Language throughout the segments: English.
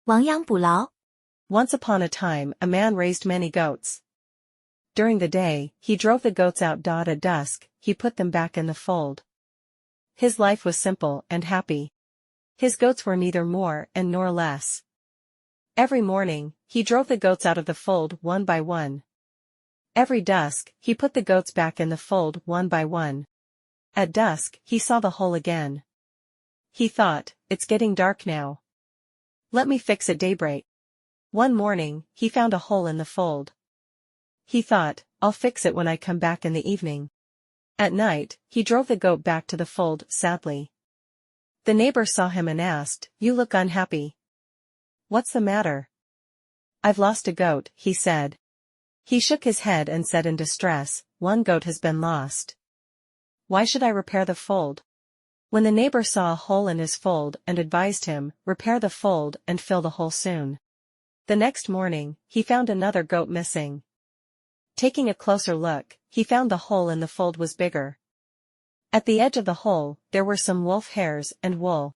亡羊补牢. Once upon a time a man raised many goats. During the day, he drove the goats out. At dusk, he put them back in the fold. His life was simple and happy. His goats were neither more and nor less. Every morning, he drove the goats out of the fold one by one. Every dusk, he put the goats back in the fold one by one. At dusk, he saw the hole again. He thought, it's getting dark now. Let me fix at daybreak. One morning, he found a hole in the fold. He thought, I'll fix it when I come back in the evening. At night, he drove the goat back to the fold sadly. The neighbor saw him and asked, "You look unhappy. What's the matter?" "I've lost a goat," he said. He shook his head and said in distress, "One goat has been lost. Why should I repair the fold?" When the neighbor saw a hole in his fold and advised him, "Repair the fold and fill the hole soon." The next morning, he found another goat missing. Taking a closer look, he found the hole in the fold was bigger. At the edge of the hole, there were some wolf hairs and wool.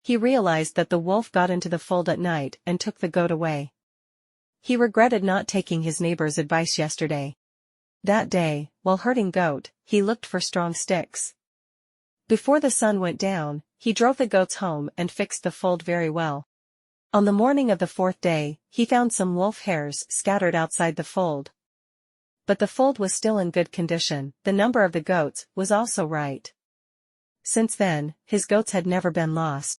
He realized that the wolf got into the fold at night and took the goat away. He regretted not taking his neighbor's advice yesterday. That day, while herding goat, he looked for strong sticks. Before the sun went down, he drove the goats home and fixed the fold very well. On the morning of the fourth day, he found some wolf hairs scattered outside the fold. But the fold was still in good condition, the number of the goats was also right. Since then, his goats had never been lost.